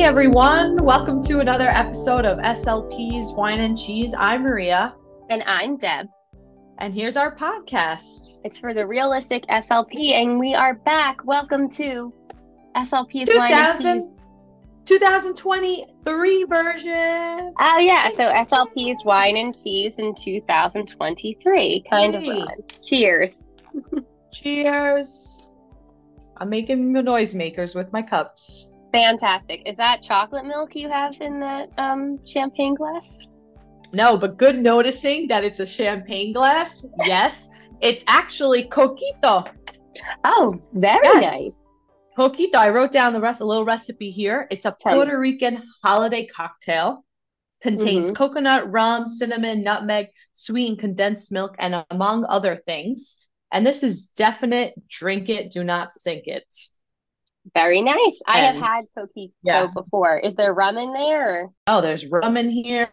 everyone. Welcome to another episode of SLP's Wine and Cheese. I'm Maria. And I'm Deb. And here's our podcast. It's for the realistic SLP, and we are back. Welcome to SLP's Wine and Cheese. 2023 version. Oh, yeah. So SLP's Wine and Cheese in 2023. Kind of fun. Cheers. Cheers. I'm making the noisemakers with my cups. Fantastic. Is that chocolate milk you have in that champagne glass? No, but good noticing that it's a champagne glass. Yes, it's actually coquito. Oh, very nice. Coquito. I wrote down a little recipe here. It's a Puerto Rican holiday cocktail. Contains coconut, rum, cinnamon, nutmeg, sweetened condensed milk, and among other things. And this is definite drink it, do not sink it. Very nice. I have had coquito before. Is there rum in there? Or? Oh, there's rum in here.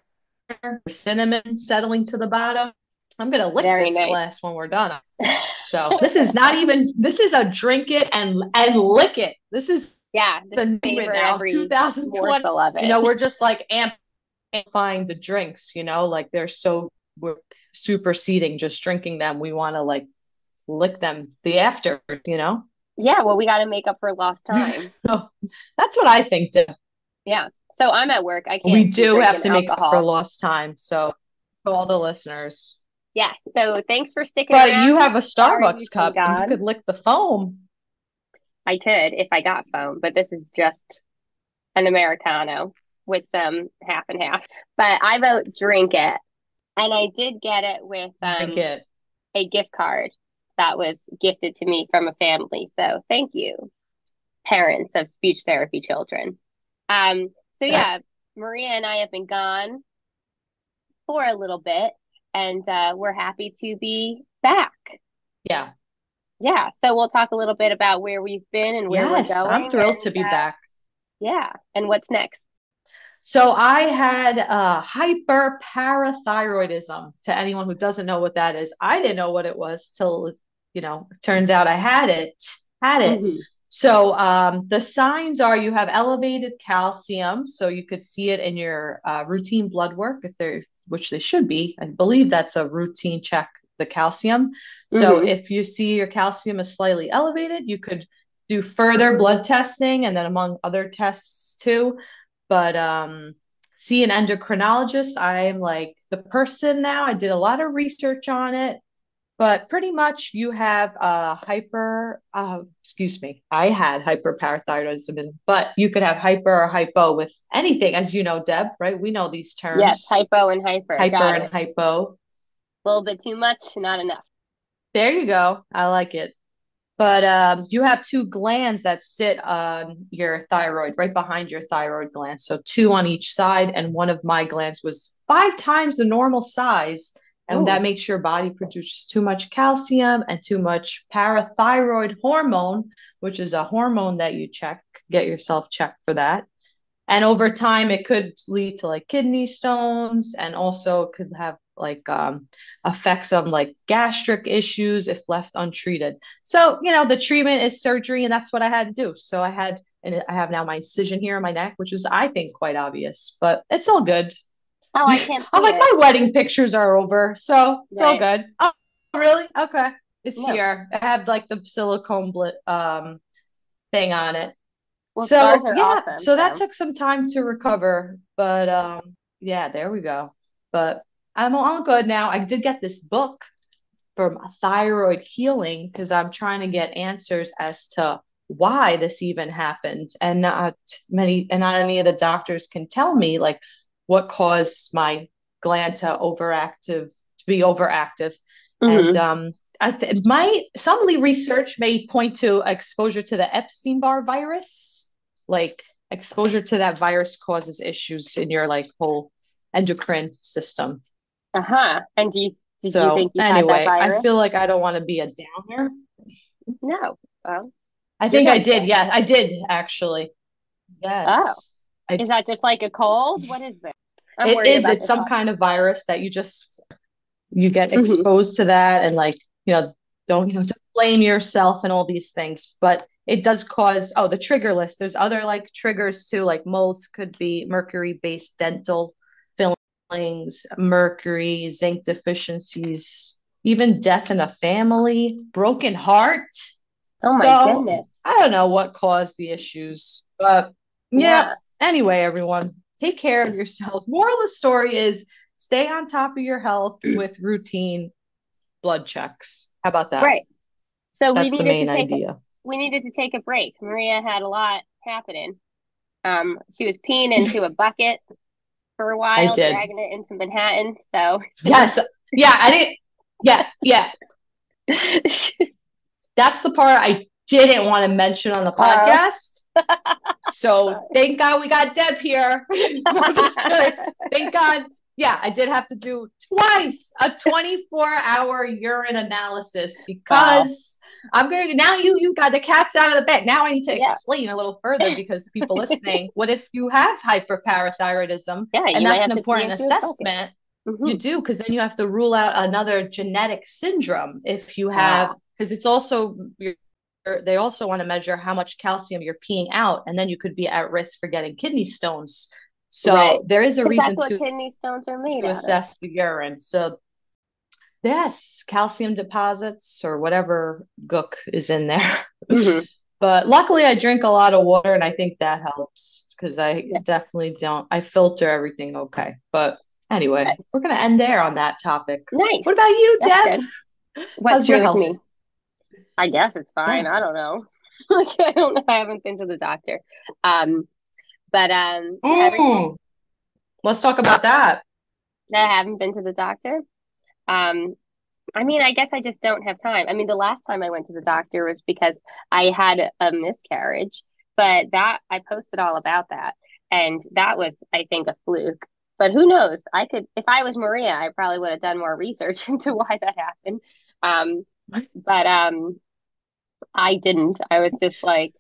Cinnamon settling to the bottom. I'm going to lick this glass when we're done. So this is a drink it and lick it. This is the favorite now, every 2020. You know, we're just like amplifying the drinks, you know, like we're superseding just drinking them. We want to like lick them the after, you know? Yeah, well, we got to make up for lost time. Oh, that's what I think, Deb. Yeah. So I'm at work. I can't. We do have to make up for lost time. So to all the listeners. Yes. So thanks for sticking around. But you have a Starbucks cup. And you could lick the foam. I could if I got foam, but this is just an Americano with some half and half. But I vote drink it. And I did get it with a gift card that was gifted to me from a family. So thank you, parents of speech therapy children. So yeah, Maria and I have been gone for a little bit, and we're happy to be back. Yeah. Yeah. So we'll talk a little bit about where we've been and where we're going. I'm thrilled to be back. Yeah. And what's next? So I had hyperparathyroidism. To anyone who doesn't know what that is, I didn't know what it was till, you know, it turns out I had it. Mm-hmm. So the signs are you have elevated calcium. So you could see it in your routine blood work, which they should be. I believe that's a routine check, the calcium. So if you see your calcium is slightly elevated, you could do further blood testing and then among other tests too. But see an endocrinologist. I'm like the person now. I did a lot of research on it. But pretty much you have I had hyperparathyroidism, but you could have hyper or hypo with anything, as you know, Deb, right? We know these terms. Yes, hypo and hyper. Hypo. A little bit too much, not enough. There you go. I like it. But you have two glands that sit on your thyroid, right behind your thyroid gland. So two on each side, and one of my glands was 5 times the normal size. And that makes your body produce too much calcium and too much parathyroid hormone, which is a hormone that you get yourself checked for that. And over time, it could lead to like kidney stones, and also could have like effects on like gastric issues if left untreated. So, you know, the treatment is surgery, and that's what I had to do. So I have now my incision here in my neck, which is, I think, quite obvious, but it's all good. Oh, I can't. I'm like, my wedding pictures are over, so it's all good. Oh, really? Okay, it's here. I have like the silicone thing on it. Well, so awesome, so that took some time to recover, but there we go. But I'm good now. I did get this book from Thyroid Healing because I'm trying to get answers as to why this even happened, and not any of the doctors can tell me like what caused my gland to be overactive. And some research may point to exposure to the Epstein-Barr virus. Like exposure to that virus causes issues in your like whole endocrine system. And did you think you had that virus? I feel like I don't want to be a downer. No. Well, I think I did. Yeah, I did actually. Yes. Oh. Is that just like a cold? What is it? It's some kind of virus that you get exposed to that, and like, you know, don't blame yourself and all these things. But it does cause, oh, the trigger list. There's other like triggers too, like molds could be mercury-based dental fillings, mercury, zinc deficiencies, even death in a family, broken heart. Oh my So goodness. I don't know what caused the issues, but yeah. Yeah. Anyway, everyone, take care of yourself. Moral of the story is stay on top of your health with routine blood checks. How about that? Right. So That's the main idea. we needed to take a break. Maria had a lot happening. She was peeing into a bucket for a I while, did. dragging it into Manhattan. So Yes. Yeah, I didn't. Yeah, yeah. That's the part I didn't want to mention on the podcast. So thank God we got Deb here. I'm just kidding. Thank God. Yeah, I did have to do twice a 24-hour urine analysis because I'm going to now you got the cat's out of the bag. Now I need to explain a little further because people listening, what if you have hyperparathyroidism? Yeah, and that's an important assessment. Mm-hmm. You do, because then you have to rule out another genetic syndrome if you have, because it's also they also want to measure how much calcium you're peeing out, and then you could be at risk for getting kidney stones. So there is a reason that's what kidney stones are made to assess the urine. So yes, calcium deposits or whatever gook is in there. Mm-hmm. But luckily I drink a lot of water, and I think that helps because I definitely don't, I filter everything okay. But anyway, we're going to end there on that topic. Nice. What about you, Deb? What's your health? Me? I guess it's fine. Yeah. I don't know. I don't know. I haven't been to the doctor. Let's talk about that. I haven't been to the doctor. I mean, I guess I just don't have time. I mean, the last time I went to the doctor was because I had a miscarriage, but that I posted all about that. And that was, I think, a fluke. But who knows? I could, if I was Maria, I probably would have done more research into why that happened. But I didn't. I was just like,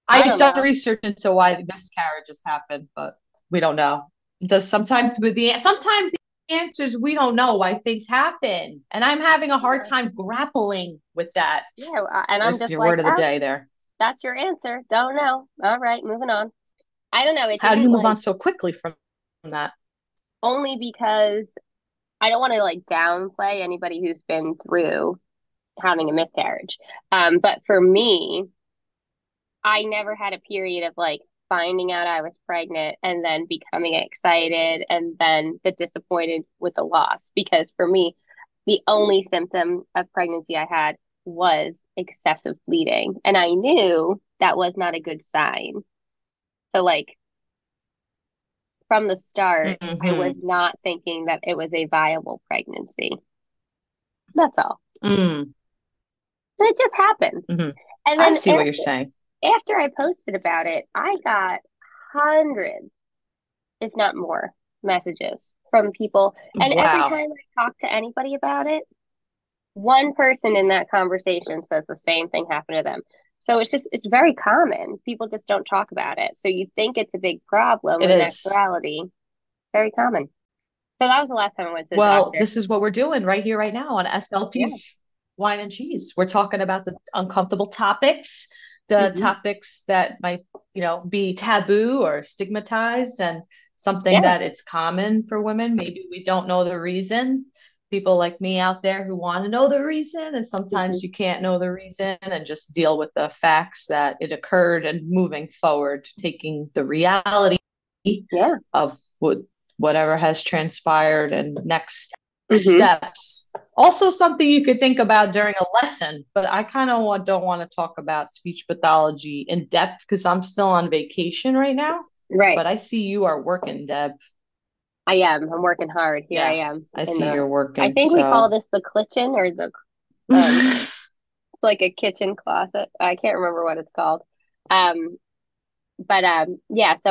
I've done research into why the miscarriages happen, but we don't know. Sometimes the answers, we don't know why things happen, and I'm having a hard time grappling with that. Yeah, and I'm just your word of the day there. That's your answer. Don't know. All right, moving on. I don't know. How do you move on so quickly from that? Only because I don't want to like downplay anybody who's been through having a miscarriage. But for me, I never had a period of like finding out I was pregnant and then becoming excited and then the disappointed with the loss. Because for me, the only symptom of pregnancy I had was excessive bleeding. And I knew that was not a good sign. So like from the start, I was not thinking that it was a viable pregnancy. That's all. And it just happened. And then I see what you're saying. After I posted about it, I got hundreds, if not more, messages from people. And every time I talk to anybody about it, one person in that conversation says the same thing happened to them. So it's very common. People just don't talk about it. So you think it's a big problem. In actuality, very common. So that was the last time I went to the doctor. This is what we're doing right here, right now on SLP's Wine and Cheese. We're talking about the uncomfortable topics, the topics that might, be taboo or stigmatized, and something that it's common for women. Maybe we don't know the reason. People like me out there who want to know the reason, and sometimes you can't know the reason and just deal with the facts that it occurred and moving forward, taking the reality of whatever has transpired and next steps. Also something you could think about during a lesson, but I kind of don't want to talk about speech pathology in depth because I'm still on vacation right now. Right. But I see you are working, Deb. I am. I'm working hard. Here I am. I see you're working. I think we call this the kitchen or the it's like a kitchen closet. I can't remember what it's called. So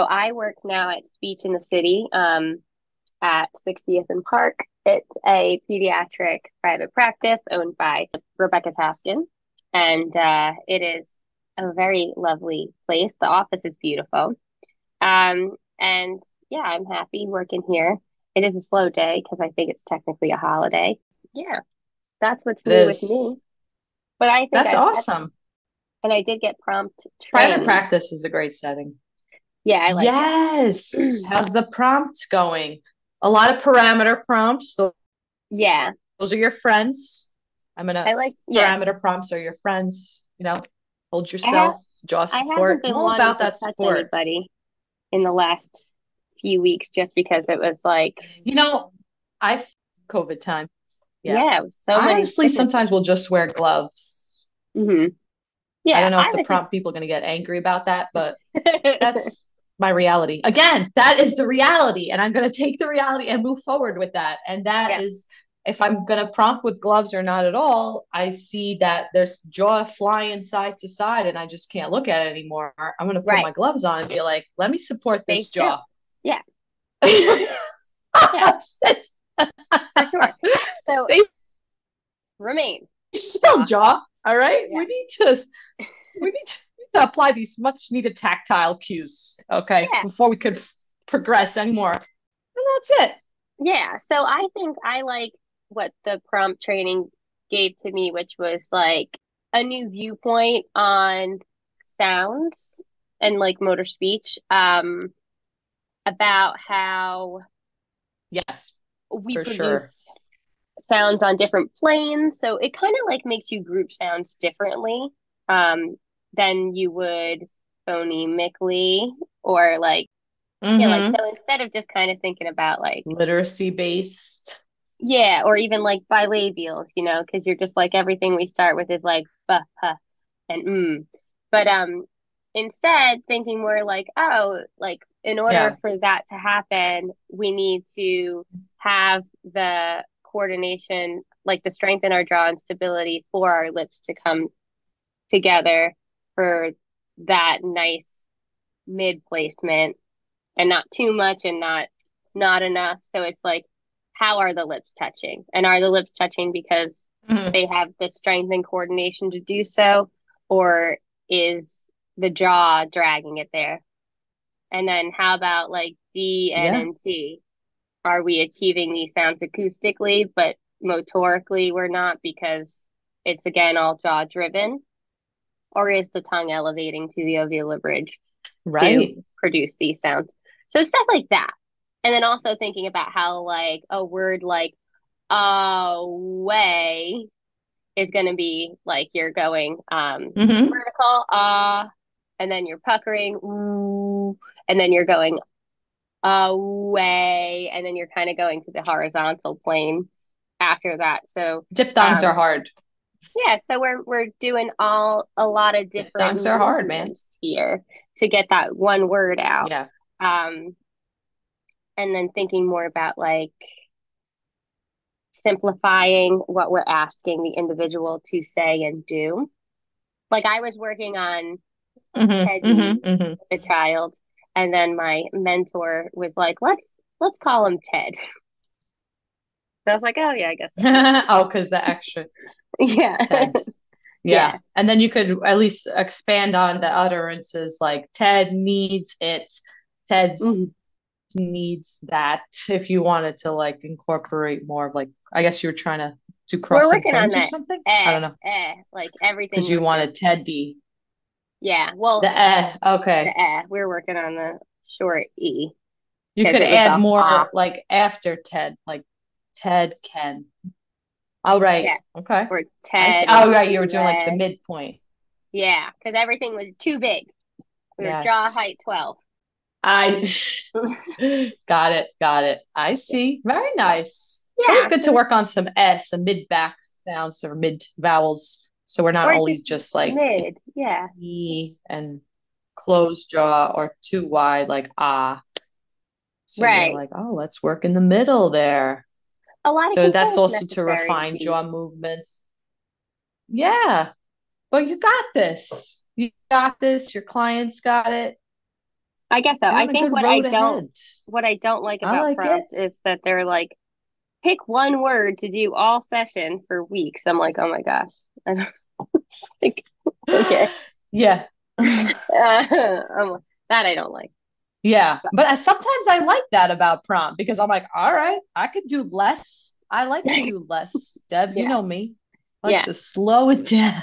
I work now at Speech in the City at 60th and Park. It's a pediatric private practice owned by Rebecca Taskin. And it is a very lovely place. The office is beautiful. And yeah, I'm happy working here. It is a slow day because I think it's technically a holiday. Yeah, that's what's new with me. But I think that's awesome. And I did get prompt Private trained. practice is a great setting. Yeah, I like it. Yes. How's the prompt going? A lot of parameter prompts. So Yeah, those are your friends. I'm gonna yeah. parameter prompts are your friends. Hold I have yourself, jaw I haven't support. I'm been all wanting about to that touch support. anybody in the last few weeks just because it was like, You know, I COVID time. Yeah. yeah, it was so I many honestly sicknesses. sometimes will just wear gloves. Hmm. I Yeah, don't know if I the was just prompt people are going to get angry about that, but that's my reality. Again, that is the reality. And I'm going to take the reality and move forward with that. And that yeah, is, if I'm going to prompt with gloves or not at all, I see that there's jaw flying side to side and I just can't look at it anymore. I'm going to put right. my gloves on and be like, let me support this Face down. jaw. Yeah, yeah, for sure. So Stay remain still, jaw. jaw. All right. Yeah, We need to apply these much needed tactile cues. Okay. yeah, Before we could progress anymore. And that's it. yeah. So I think I like what the prompt training gave to me, which was like a new viewpoint on sounds and like motor speech, about how Yes, we for sure. produce sounds on different planes. So it kind of like makes you group sounds differently, um, than you would phonemically or like, yeah, like Mm-hmm. so instead of just kind of thinking about like, Literacy based. yeah, or even like bilabials, because you're just like everything we start with is like buh, puh, and mm. But instead thinking more like, oh, like in order Yeah. for that to happen, we need to have the coordination, like the strength in our jaw and stability for our lips to come together for that nice mid placement and not too much and not enough. So it's like, how are the lips touching? And are the lips touching because Mm-hmm. they have the strength and coordination to do so, or is the jaw dragging it there? And then how about like D, N, Yeah. and T? Are we achieving these sounds acoustically, but motorically we're not because it's again all jaw driven? Or is the tongue elevating to the alveolar bridge to Right. produce these sounds? So stuff like that. And then also thinking about how like a word like away is going to be like you're going Mm-hmm. vertical and then you're puckering ooh, and then you're going away and then you're kind of going to the horizontal plane after that. So Diphthongs are um hard. yeah, so we're doing all a lot of Diphthongs different are hard, man. movements here to get that one word out. Yeah. Um, and then thinking more about like simplifying what we're asking the individual to say and do. Like I was working on Mm-hmm. Teddy, Mm-hmm. Mm-hmm. the child, and then my mentor was like, let's call him Ted. So I was like, oh yeah, I guess that makes Oh, because the extra sense. Yeah. Ted. Yeah. Yeah. And then you could at least expand on the utterances like Ted needs it. Ted Mhm. needs that if you wanted to like incorporate more of like I guess you were trying to do We're crossing working on points or that something. I don't know like everything because you was just wanted Teddy. yeah. Well, The okay. the we're working on the short e You because could it was add the more like after Ted, like Ted can. All right. yeah, Okay. or I see. Ted Oh, and right. You were doing like the Ted. midpoint. Yeah, because everything was too big. We were jaw Yes. height 12. I Yeah, got it. Got it. I see. Very nice. It's always yeah. good to So work on some some mid back sounds or mid vowels. So we're not or always just just like mid. Yeah, E and closed jaw or too wide, like ah. So you're right. like, oh, let's work in the middle there. A lot of So control that's is also to necessary to refine be. jaw movements. Yeah, but you got this. You got this. Your clients got it. I guess so. You're I on a think good road ahead. what I don't like I about like it. prompts is that they're like pick one word to do all session for weeks. I'm like, oh my gosh. I don't think okay. Yeah. That I don't like. Yeah. But sometimes I like that about prompt because I'm like, all right, I could do less. I like to do less. Deb, you Yeah. know me. I like Yeah. to slow it down.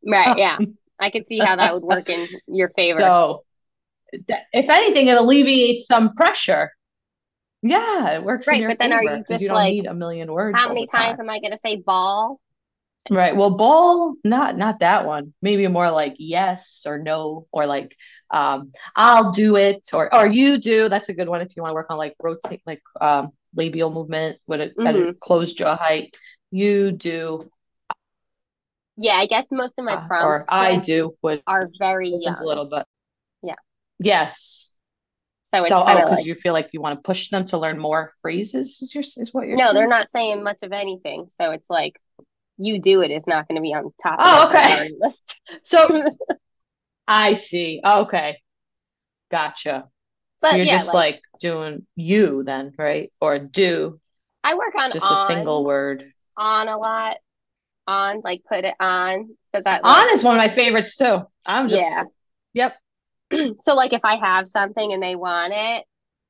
Right. Yeah. I could see how that would work in your favor. So if anything, it alleviates some pressure. Yeah, it works in Right, your but then are favor you because just you don't like, need a million words how all many the times time. am I going to say ball? Right. Well, bowl, not that one. Maybe more like yes or no, or like I'll do it, or you do. That's a good one if you want to work on like rotate, like labial movement with it at a Hmm. closed jaw height. You do, Yeah, I guess most of my or prompts I with do, would are very opens a young. little bit. Yeah. Yes. So it's So, kind oh, of because like, you feel like you want to push them to learn more phrases, is what you're no, they're saying? not saying much of anything. So it's like, you do it is not going to be on top of their Oh, okay. priority list. So I see. Okay, gotcha. So But you're yeah, just like like doing you then, right? Or do I work just a single word. on a lot, on, like put it on so that like, On is one of my favorites too. I'm just, yeah. yep. So like if I have something and they want it,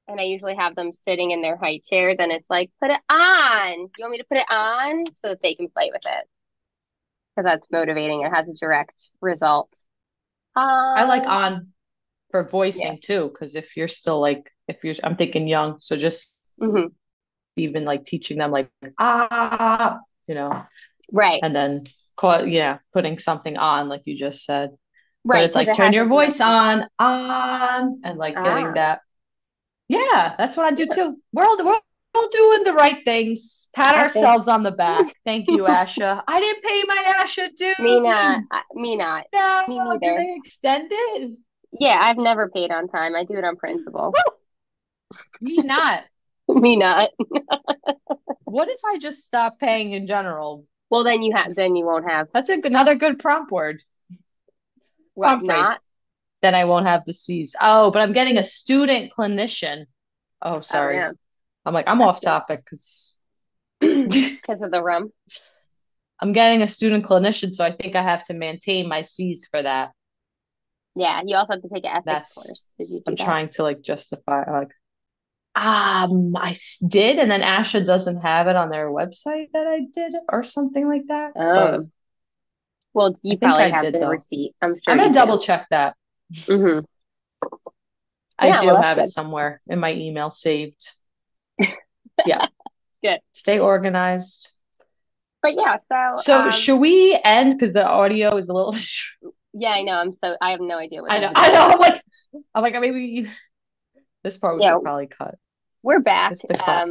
and I usually have them sitting in their high chair, then it's like, put it on. You want me to put it on so that they can play with it? Because that's motivating. It has a direct result. I like Um, on for yeah. voicing too, because if you're still like, if you're, I'm thinking young, so just Hmm. even like teaching them like ah, you know, Right. and then call, yeah, putting something on like you just said. But Right. it's Because like it turn has a your direct voice result. on, and like getting Ah, that. Yeah, that's what I do yeah. too. We're all doing the right things. Pat I think ourselves on the back. Thank you, Asha. I didn't pay my Asha me not. dues. Me not. No, Me do neither. they extend it? Yeah, I've never paid on time. I do it on principle. Woo, me not. Me not. What if I just stop paying in general? Well, then you won't have That's another good prompt word, what prompt phrase. not. Then I won't have the C's. Oh, but I'm getting a student clinician. Oh, Oh sorry. yeah, I'm like, I'm that's off good topic because because of the rum. I'm getting a student clinician, so I think I have to maintain my C's for that. Yeah, you also have to take an ethics That's course. Did you I'm do that? trying to like justify like did, and then Asha doesn't have it on their website that I did or something like that. But Oh, well, I you think probably I have did the though. receipt. I'm sure I'm you gonna do. double check that. Hmm. I Yeah, well, do that's have it good. somewhere in my email saved. Yeah. Good. Stay organized. But yeah, so So should we end because the audio is a little yeah, I know. I have no idea what I the know, heck I that know. was. I'm like maybe this part we Yeah, could probably cut. we're back. It's the cut.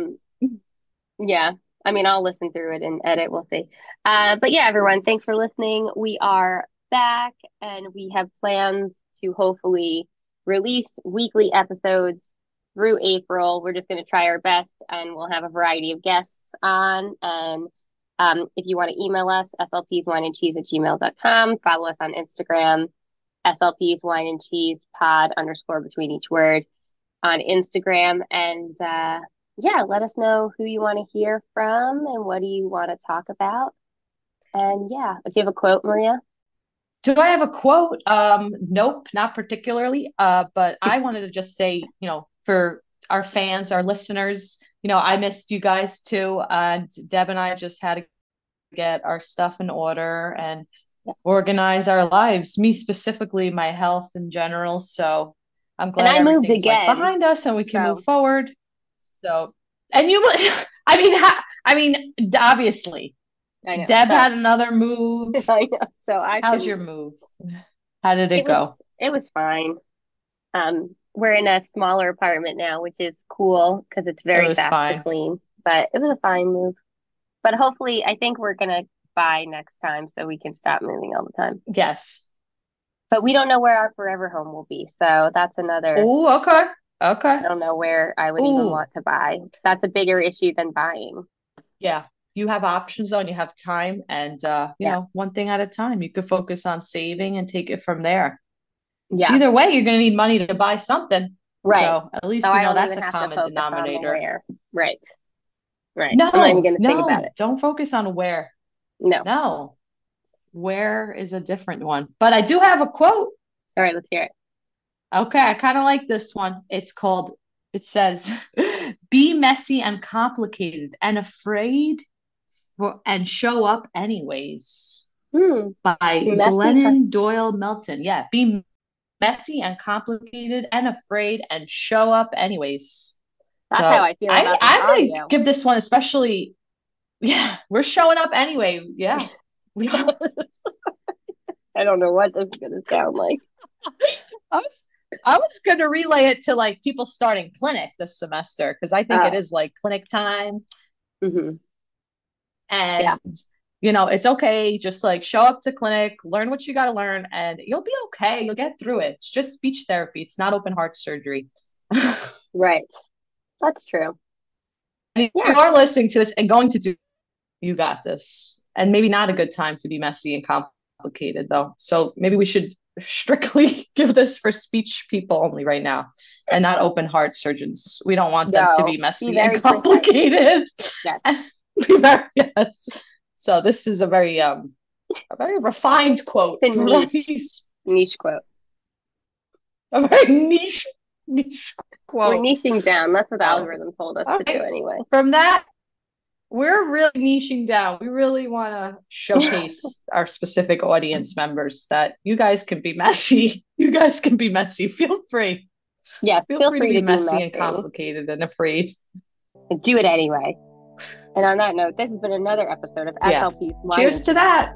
Yeah. I mean, I'll listen through it and edit. We'll see. But yeah, everyone, thanks for listening. We are back and we have plans to hopefully release weekly episodes through April. We're just going to try our best and we'll have a variety of guests on. And if you want to email us, slpswineandcheese@gmail.com. Follow us on Instagram, slps wine and cheese pod _ between each word on Instagram. And yeah, let us know who you want to hear from and what do you want to talk about. And yeah, if you have a quote, Maria. Do I have a quote? Nope, not particularly. But I wanted to just say, for our fans, our listeners, I missed you guys too. And Deb and I just had to get our stuff in order and Yeah. organize our lives, me specifically, my health in general. So I'm And glad I moved everything's like again. behind us and we can move So forward. So, and you, I mean, obviously, I know. Deb So had another move. I know. So I How's can your move? How did it go? it was fine. We're in a smaller apartment now, which is cool because it's It very was fast to fine. clean. But it was a fine move. But hopefully I think we're gonna buy next time so we can stop moving all the time. Yes. But we don't know where our forever home will be. So that's another, Oh, okay. Okay. I don't know where I would even Oh, want to buy. That's a bigger issue than buying. yeah. You have options on, you have time, and Yeah. one thing at a time. You could focus on saving and take it from there. Yeah. Either way, you're gonna need money to buy something. Right. So at So least I don't that's even a have to common focus on the denominator. where. Right. Right. I'm not even No, going to think about no, it. don't focus on where. No. No, where is a different one. But I do have a quote. All right, let's hear it. Okay, I kind of like this one. It says, be messy and complicated and afraid and show up anyways. by Messy. Glennon Doyle Melton. Yeah, be messy and complicated and afraid and show up anyways. That's how So I feel about this I'm gonna audio. give this one especially. Yeah, we're showing up anyway. Yeah, we are. I don't know what this is going to sound like. I was I was gonna relay it to like people starting clinic this semester because I think it is like clinic time, Mm-hmm. Yeah. and it's okay. Just like show up to clinic, learn what you got to learn, and you'll be okay. You'll get through it. It's just speech therapy. It's not open heart surgery. Right. That's true. If you Yeah. are listening to this and going to do, you got this. And maybe not a good time to be messy and complicated though. So maybe we should strictly give this for speech people only right now and not open heart surgeons. We don't want them to be No. Be messy and very precise. complicated. Yes. Yes. So this is a very refined quote. It's a niche quote. A very niche quote. We're niching down. That's what the algorithm told us to do anyway. From that, we're really niching down. We really want to showcase our specific audience members that you guys can be messy. You guys can be messy. Feel free. Yes, feel free to be messy and complicated and afraid. Do it anyway. And on that note, this has been another episode of SLP's Wine. Cheers to that.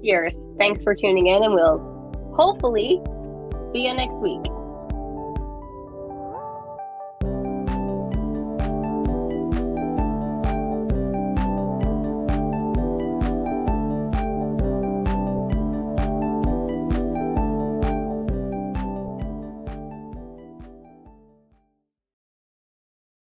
Cheers. Thanks for tuning in, and we'll hopefully see you next week.